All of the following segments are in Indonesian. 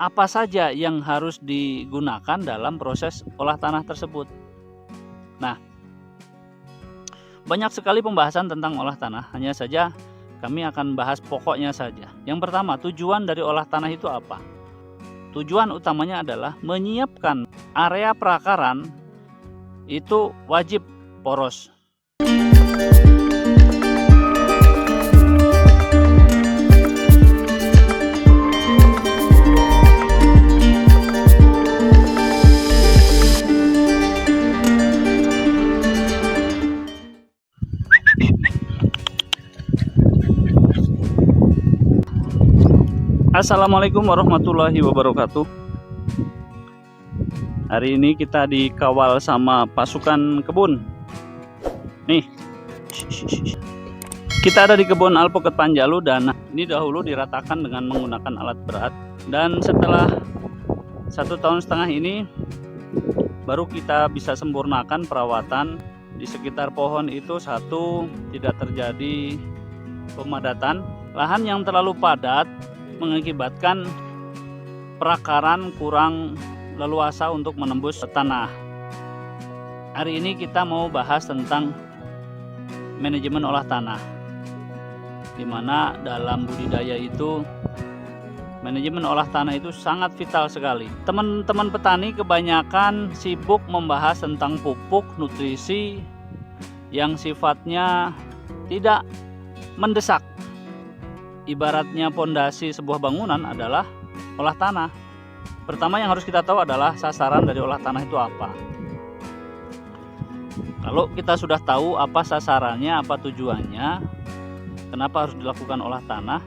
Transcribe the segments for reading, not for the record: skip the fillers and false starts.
apa saja yang harus digunakan dalam proses olah tanah tersebut. Nah, banyak sekali pembahasan tentang olah tanah, hanya saja kami akan bahas pokoknya saja. Yang pertama, tujuan dari olah tanah itu apa? Tujuan utamanya adalah menyiapkan area perakaran itu wajib poros. Assalamualaikum warahmatullahi wabarakatuh. Hari ini kita dikawal sama pasukan kebun. Nih, kita ada di kebun alpukat Panjalu dan ini dahulu diratakan dengan menggunakan alat berat. Dan setelah 1,5 tahun ini baru kita bisa sempurnakan perawatan di sekitar pohon itu. Satu, tidak terjadi pemadatan. Lahan yang terlalu padat mengakibatkan perakaran kurang leluasa untuk menembus tanah. Hari ini kita mau bahas tentang manajemen olah tanah, di mana dalam budidaya itu manajemen olah tanah itu sangat vital sekali. Teman-teman petani kebanyakan sibuk membahas tentang pupuk, nutrisi yang sifatnya tidak mendesak. Ibaratnya pondasi sebuah bangunan adalah olah tanah. Pertama yang harus kita tahu adalah sasaran dari olah tanah itu apa. Kalau kita sudah tahu apa sasarannya, apa tujuannya, kenapa harus dilakukan olah tanah,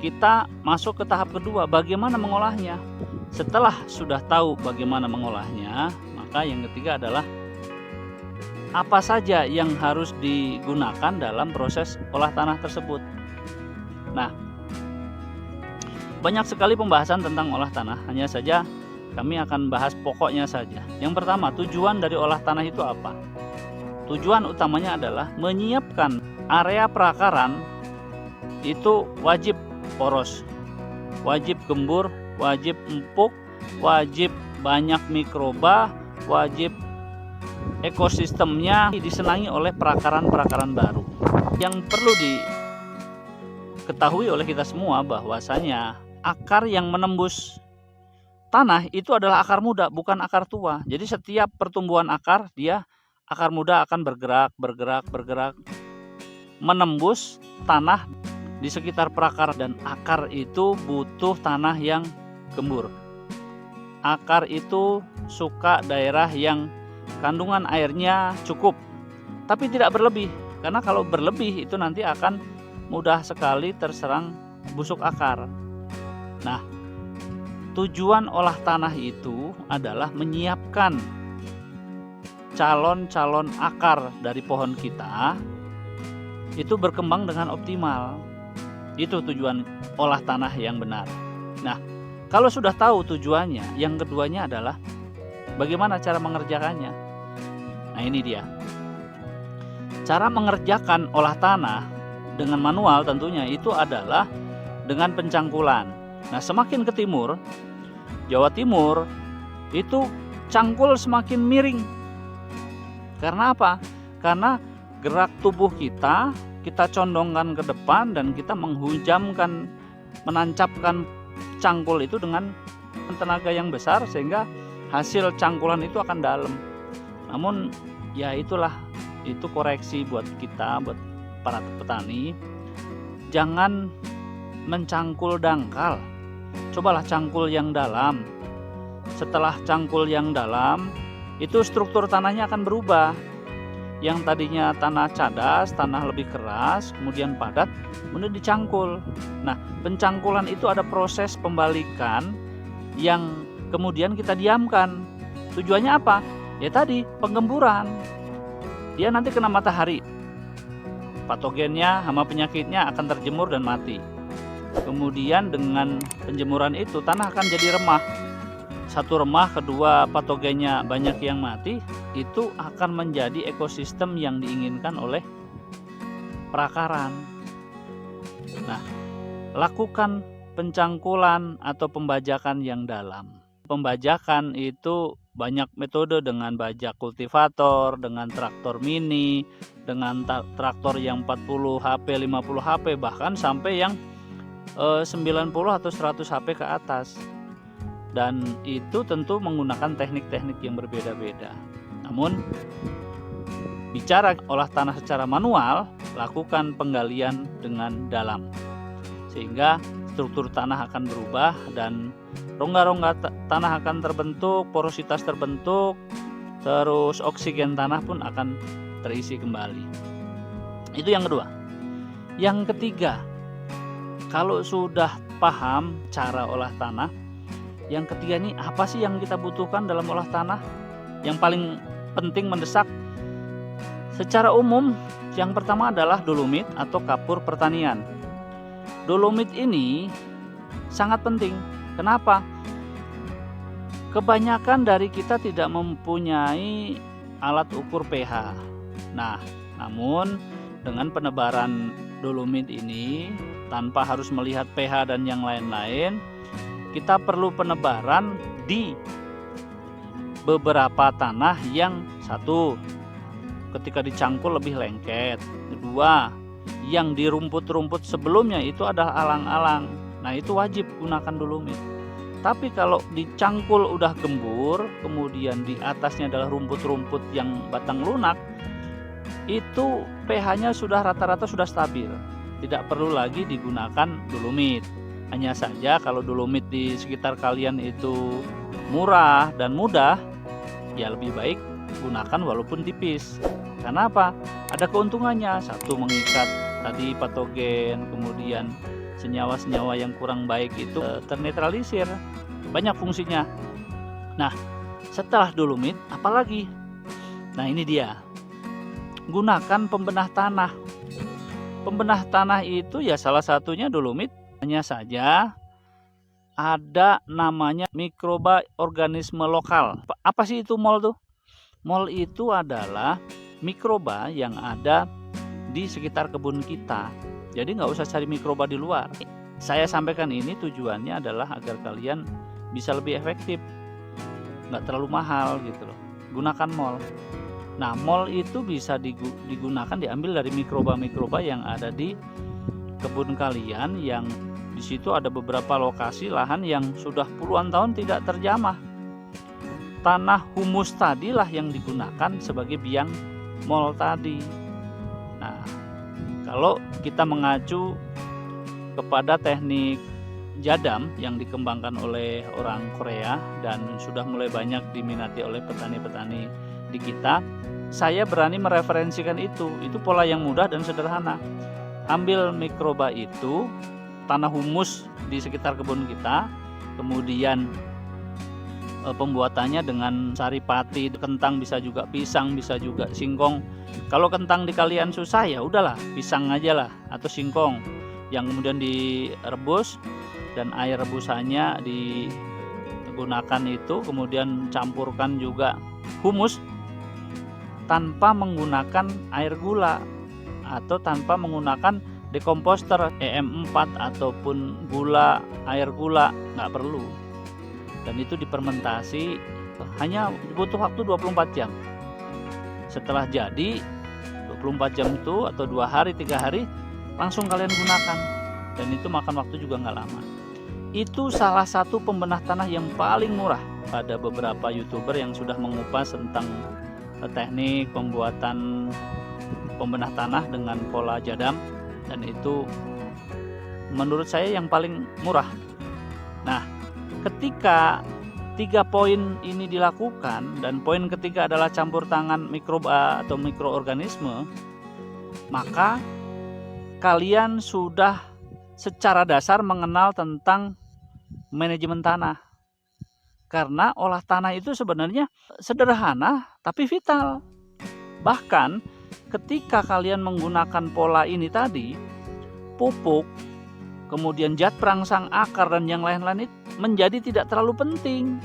kita masuk ke tahap kedua, bagaimana mengolahnya. Setelah sudah tahu bagaimana mengolahnya, maka yang ketiga adalah apa saja yang harus digunakan dalam proses olah tanah tersebut. Nah, banyak sekali pembahasan tentang olah tanah, hanya saja kami akan bahas pokoknya saja. Yang pertama, tujuan dari olah tanah itu apa? Tujuan utamanya adalah menyiapkan area perakaran itu wajib poros, wajib gembur, wajib empuk, wajib banyak mikroba, wajib ekosistemnya disenangi oleh perakaran-perakaran baru. Yang perlu diketahui oleh kita semua bahwasanya akar yang menembus tanah itu adalah akar muda, bukan akar tua. Jadi setiap pertumbuhan akar, akar muda akan bergerak menembus tanah di sekitar perakar, dan akar itu butuh tanah yang gembur. Akar itu suka daerah yang kandungan airnya cukup, tapi tidak berlebih, karena kalau berlebih itu nanti akan mudah sekali terserang busuk akar. Nah, tujuan olah tanah itu adalah menyiapkan calon-calon akar dari pohon kita itu berkembang dengan optimal. Itu tujuan olah tanah yang benar. Nah, kalau sudah tahu tujuannya, yang keduanya adalah bagaimana cara mengerjakannya. Nah, ini dia. Cara mengerjakan olah tanah dengan manual tentunya itu adalah dengan pencangkulan. Nah, semakin ke timur, Jawa Timur, itu cangkul semakin miring. Karena apa? Karena gerak tubuh kita condongkan ke depan dan kita menghujamkan, menancapkan cangkul itu dengan tenaga yang besar sehingga hasil cangkulan itu akan dalam. Namun ya itulah, itu koreksi buat kita, buat para petani. Jangan mencangkul dangkal. Cobalah cangkul yang dalam. Setelah cangkul yang dalam, itu struktur tanahnya akan berubah. Yang tadinya tanah cadas, tanah lebih keras, kemudian padat, kemudian dicangkul. Nah, pencangkulan itu ada proses pembalikan yang kemudian kita diamkan. Tujuannya apa? Ya tadi, penggemburan. Dia nanti kena matahari, patogennya, hama penyakitnya akan terjemur dan mati. Kemudian dengan penjemuran itu tanah akan jadi remah. Satu remah, kedua patogennya banyak yang mati, itu akan menjadi ekosistem yang diinginkan oleh perakaran. Nah, lakukan pencangkulan atau pembajakan yang dalam. Pembajakan itu banyak metode, dengan bajak kultivator, dengan traktor mini, dengan traktor yang 40 HP, 50 HP, bahkan sampai yang 90 atau 100 HP ke atas. Dan itu tentu menggunakan teknik-teknik yang berbeda-beda. Namun bicara olah tanah secara manual, lakukan penggalian dengan dalam, sehingga struktur tanah akan berubah dan rongga-rongga tanah akan terbentuk, porositas terbentuk, terus oksigen tanah pun akan terisi kembali. Itu yang kedua. Yang ketiga, kalau sudah paham cara olah tanah, yang ketiga ini apa sih yang kita butuhkan dalam olah tanah? Yang paling penting mendesak secara umum, yang pertama adalah dolomit atau kapur pertanian. Dolomit ini sangat penting. Kenapa? Kebanyakan dari kita tidak mempunyai alat ukur pH. Nah, namun dengan penebaran dolomit ini tanpa harus melihat pH dan yang lain-lain, kita perlu penebaran di beberapa tanah yang satu, ketika dicangkul lebih lengket. Kedua, yang di rumput-rumput sebelumnya itu adalah alang-alang. Nah, itu wajib gunakan dolomit. Tapi kalau dicangkul udah gembur, kemudian di atasnya adalah rumput-rumput yang batang lunak, itu pH-nya sudah rata-rata sudah stabil. Tidak perlu lagi digunakan dolomit. Hanya saja kalau dolomit di sekitar kalian itu murah dan mudah, ya lebih baik gunakan walaupun tipis. Karena apa? Ada keuntungannya. Satu, mengikat tadi patogen, kemudian senyawa-senyawa yang kurang baik itu ternetralisir. Banyak fungsinya. Nah, setelah dolomit apalagi? Nah, ini dia. Gunakan pembenah tanah. Pembenah tanah itu ya salah satunya dolomit. Hanya saja ada namanya mikroba organisme lokal. Apa sih itu MOL tuh? MOL itu adalah mikroba yang ada di sekitar kebun kita. Jadi nggak usah cari mikroba di luar. Saya sampaikan ini tujuannya adalah agar kalian bisa lebih efektif, nggak terlalu mahal gitu loh. Gunakan MOL. Nah, MOL itu bisa digunakan, diambil dari mikroba-mikroba yang ada di kebun kalian, yang di situ ada beberapa lokasi lahan yang sudah puluhan tahun tidak terjamah. Tanah humus tadilah yang digunakan sebagai biang MOL tadi. Nah, kalau kita mengacu kepada teknik jadam yang dikembangkan oleh orang Korea dan sudah mulai banyak diminati oleh petani-petani di kita, saya berani mereferensikan itu. Itu pola yang mudah dan sederhana. Ambil mikroba itu, tanah humus di sekitar kebun kita, kemudian pembuatannya dengan saripati, kentang, bisa juga pisang, bisa juga singkong. Kalau kentang di kalian susah, ya udahlah pisang aja lah atau singkong, yang kemudian direbus dan air rebusannya digunakan itu, kemudian campurkan juga humus tanpa menggunakan air gula atau tanpa menggunakan dekomposter EM4 ataupun gula, air gula, nggak perlu. Dan itu difermentasi, hanya butuh waktu 24 jam. Setelah jadi 24 jam itu atau 2 hari 3 hari langsung kalian gunakan, dan itu makan waktu juga nggak lama. Itu salah satu pembenah tanah yang paling murah. Ada beberapa YouTuber yang sudah mengupas tentang teknik pembuatan pembenah tanah dengan pola jadam, dan itu menurut saya yang paling murah. Nah, ketika 3 poin ini dilakukan, dan poin ketiga adalah campur tangan mikroba atau mikroorganisme, maka kalian sudah secara dasar mengenal tentang manajemen tanah. Karena olah tanah itu sebenarnya sederhana tapi vital. Bahkan ketika kalian menggunakan pola ini tadi, pupuk, kemudian zat perangsang akar dan yang lain-lain itu menjadi tidak terlalu penting.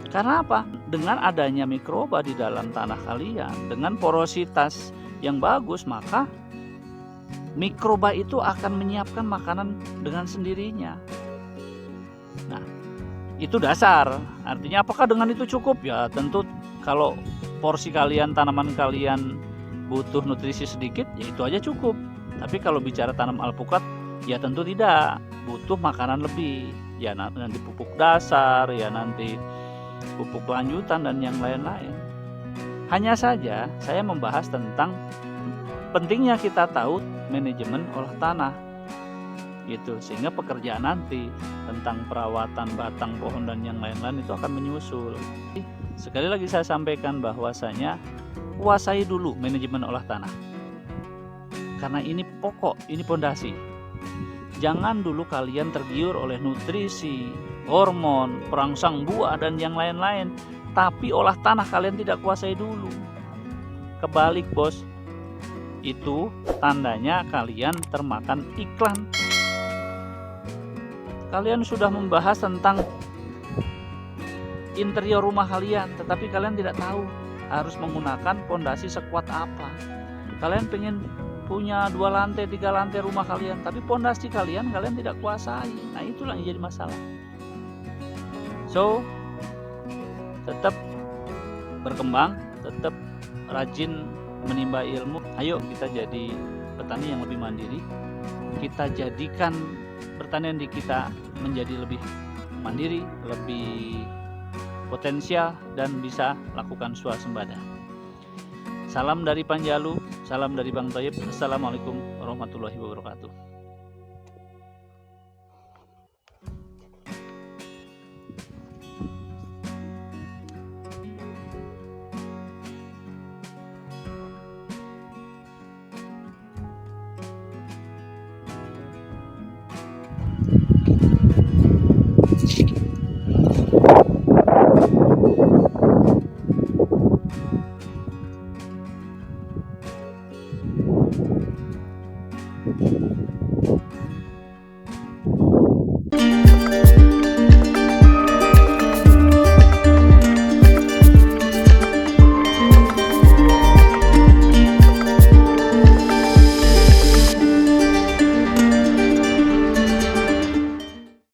Karena apa? Dengan adanya mikroba di dalam tanah kalian, dengan porositas yang bagus, maka mikroba itu akan menyiapkan makanan dengan sendirinya. Nah, itu dasar. Artinya apakah dengan itu cukup? Ya tentu kalau porsi kalian, tanaman kalian butuh nutrisi sedikit, ya itu aja cukup. Tapi kalau bicara tanam alpukat, ya tentu tidak, butuh makanan lebih. Ya nanti pupuk dasar, ya nanti pupuk lanjutan dan yang lain-lain. Hanya saja saya membahas tentang pentingnya kita tahu manajemen olah tanah gitu, sehingga pekerjaan nanti tentang perawatan batang pohon dan yang lain-lain itu akan menyusul. Sekali lagi saya sampaikan bahwasanya kuasai dulu manajemen olah tanah, karena ini pokok, ini pondasi. Jangan dulu kalian tergiur oleh nutrisi, hormon, perangsang buah dan yang lain-lain, tapi olah tanah kalian tidak kuasai dulu. Kebalik bos, itu tandanya kalian termakan iklan. Kalian sudah membahas tentang interior rumah kalian, tetapi kalian tidak tahu harus menggunakan pondasi sekuat apa. Kalian pengen punya 2 lantai, 3 lantai rumah kalian, tapi pondasi kalian tidak kuasai. Nah itulah yang jadi masalah. So tetap berkembang, tetap rajin menimba ilmu. Ayo kita jadi petani yang lebih mandiri. Kita jadikan pertanian di kita menjadi lebih mandiri, lebih potensial, dan bisa lakukan swasembada. Salam dari Panjalu, salam dari Bang Thayyib. Assalamualaikum warahmatullahi wabarakatuh.